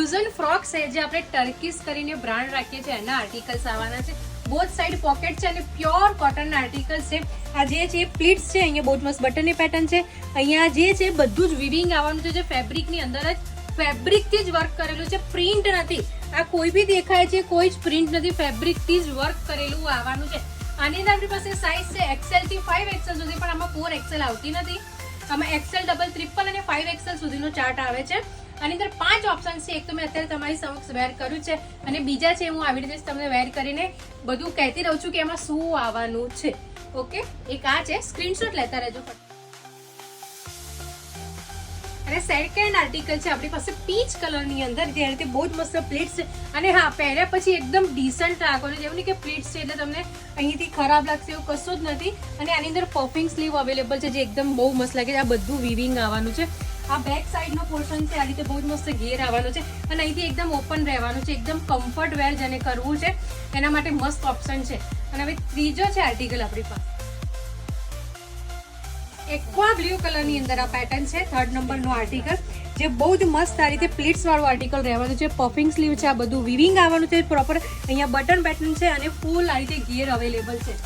Fusion frocks છે જે આપણે ટર્કીશ કરીને બ્રાન્ડ રાખીએ છીએ એના આર્ટિકલ્સ આવવાના છે. બોથ સાઈડ પોકેટ છે અને પ્યોર કોટનના આર્ટિકલ્સ છે. આ જે છે પ્લીટ્સ છે, અહીંયા બહુ મસ્ત બટનની પેટર્ન છે. અહીંયા જે છે બધું જ વિવિંગ આવવાનું છે, જે ફેબ્રિકની અંદર જ ફેબ્રિકથી જ વર્ક કરેલું છે, પ્રિન્ટ નથી. આ કોઈ બી દેખાય છે, કોઈ જ પ્રિન્ટ નથી, ફેબ્રિકથી જ વર્ક કરેલું આવવાનું છે. આની અંદર આપણી પાસે સાઇઝ છે XL થી 5XL સુધી, પણ આમાં 4XL આવતી નથી. આમાં XL, ડબલ, ટ્રિપલ અને 5XL સુધીનો ચાર્ટ આવે છે. આની અંદર 5 ઓપ્શન છે. એક તો મેં અત્યારે તમારી સમક્ષ વેર કર્યું છે અને બીજા છે હું આવી રીતે તમને વેર કરીને બધું કહેતી રહું છું કે એમાં શું આવવાનું છે. ઓકે, એક આ છે, સ્ક્રીનશોટ લેતા રહેજો. અને સેકન્ડ આર્ટિકલ છે આપણી પાસે પીચ કલરની અંદર, જે રીતે બહુ જ મસ્ત પ્લેટ્સ છે. અને હા, પહેર્યા પછી એકદમ ડિસન્ટ રાખવાનું, જેવું નહીં કે પ્લેટ્સ છે એટલે તમને અહીંથી ખરાબ લાગશે એવું કશું જ નથી. અને આની અંદર પફિંગ સ્લીવ અવેલેબલ છે, જે એકદમ બહુ મસ્ત લાગે છે. આ બધું વિવિંગ આવવાનું છે. આ બેક સાઈડનો પોર્શન છે, આ રીતે બહુ જ મસ્ત ઘેર આવવાનો છે અને અહીંથી એકદમ ઓપન રહેવાનું છે. એકદમ કમ્ફર્ટ વેર જેને કરવું છે એના માટે મસ્ત ઓપ્શન છે. અને હવે ત્રીજો છે આર્ટિકલ આપણી પાસે, એક્વા બ્લુ કલરની અંદર આ પેટર્ન છે, 3rd નંબરનો આર્ટિકલ, જે બહુ જ મસ્ત આ રીતે પ્લીટ્સ વાળું આર્ટિકલ રહેવાનું છે. પફિંગ સ્લીવ છે, આ બધું વિવિંગ આવવાનું છે પ્રોપર. અહીંયા બટન પેટર્ન છે અને ફૂલ આ રીતે ઘેર અવેલેબલ છે.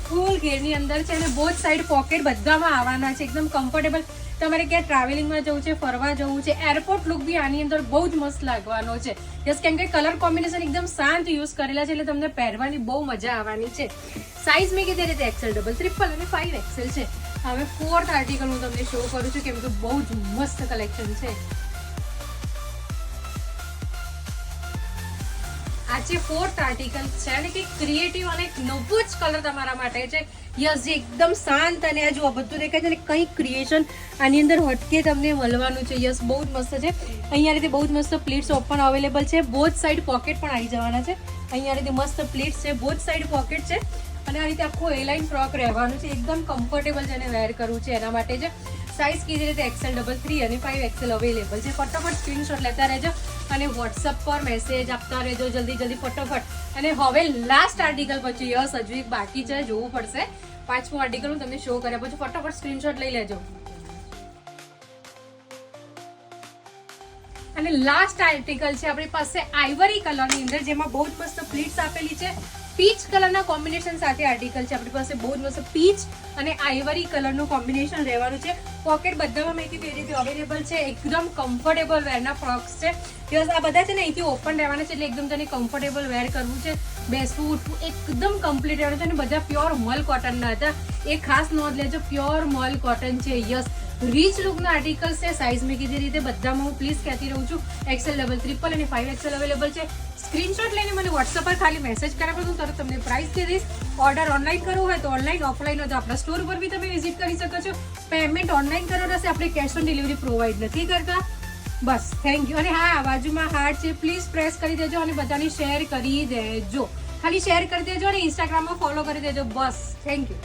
ફૂલ ઘેરની અંદર છે અને બોથ સાઈડ પોકેટ બધામાં આવવાના છે. એકદમ કમ્ફર્ટેબલ. તમારે ક્યાં ટ્રાવેલિંગમાં જવું છે, ફરવા જવું છે, એરપોર્ટ લુક બી આની અંદર બહુ જ મસ્ત લાગવાનો છે. જસ્ટ કેમ કે કલર કોમ્બિનેશન એકદમ શાંત યુઝ કરેલા છે એટલે તમને પહેરવાની બહુ મજા આવવાની છે. સાઇઝ મેં કીધી રીતે XL, ડબલ, ટ્રિપલ અને 5XL છે. હવે 4th આર્ટિકલ હું તમને શો કરું છું કેમ કે બહુ જ મસ્ત કલેક્શન છે. આ જે 4th આર્ટિકલ છે અને કે ક્રિએટિવ અને નવો જ કલર તમારા માટે છે. યસ, જે એકદમ શાંત અને આ જો બધું દેખાય છે અને કંઈક ક્રિએશન આની અંદર હટકે તમને મળવાનું છે. યસ, બહુ જ મસ્ત છે. અહીંયા રીતે બહુ જ મસ્ત પ્લીટ્સ ઓપન અવેલેબલ છે. બોથ સાઈડ પોકેટ પણ આવી જવાના છે. અહીંયા રીતે મસ્ત પ્લીટ્સ છે, બોથ સાઈડ પોકેટ છે અને આ રીતે આખું એલાઇન ફ્રોક રહેવાનું છે. એકદમ કમ્ફર્ટેબલ જેને વેર કરવું છે એના માટે છે. સાઇઝ કીધી રીતે XL, ડબલ, 3 અને 5XL અવેલેબલ છે. ફટાફટ સ્ક્રીનશોટ લેતા રહેજો અને વોટ્સઅપ પર મેસેજ આપતા રહેજો જલ્દી ફટાફટ. અને હવે લાસ્ટ આર્ટિકલ પછી યસ, હજુ એક બાકી છે, જોવું પડશે. 5મું આર્ટિકલ હું તમને શો કર્યા પછી ફટાફટ સ્ક્રીનશોટ લઈ લેજો. અને લાસ્ટ આર્ટિકલ છે આપણી પાસે આઇવરી કલરની અંદર, જેમાં બહુ જ મસ્ત પ્લીટ્સ આપેલી છે. પીચ કલરના કોમ્બિનેશન સાથે આર્ટિકલ છે આપણી પાસે. બહુ જ મસ્ત પીચ અને આઇવરી કલરનું કોમ્બિનેશન રહેવાનું છે. પોકેટ બધામાં મેથી રીતે અવેલેબલ છે. એકદમ કમ્ફર્ટેબલ વેરના ફ્રોક્સ છે. યસ, આ બધા છે ને અહીંથી ઓપન રહેવાના છે એટલે એકદમ તને કમ્ફર્ટેબલ વેર કરવું છે, બેસવું ઉઠવું એકદમ કમ્પ્લીટ રહેવાનું છે. અને બધા પ્યોર મલ કોટનના હતા, એ ખાસ નોંધ લેજો, પ્યોર મલ કોટન છે. યસ, રીચ લુકના આર્ટિકલ્સ છે. સાઇઝ મેં કીધી રીતે બધામાં હું પ્લીઝ કહેતી રહું છું XL, ડબલ, ટ્રિપલ અને 5XL અવેલેબલ છે. સ્ક્રીનશોટ લઈને મને વોટ્સઅપ પર ખાલી મેસેજ કર્યા પછી હું તરત તમને પ્રાઇસ દઈ દઈશ. ઓર્ડર ઓનલાઈન કરવું હોય તો ઓનલાઈન, ઓફલાઈન હોય તો આપણા સ્ટોર પર બી તમે વિઝિટ કરી શકો છો. પેમેન્ટ ઓનલાઈન કરવું રહેશે, આપણે કેશ ઓન ડિલિવરી પ્રોવાઈડ નથી કરતા. બસ, થેન્ક યુ. અને હા, બાજુમાં હાર્ટ છે, પ્લીઝ પ્રેસ કરી દેજો અને બધાની શેર કરી દેજો. ખાલી શેર કરી દેજો અને ઇન્સ્ટાગ્રામમાં ફોલો કરી દેજો. બસ, થેન્ક યુ.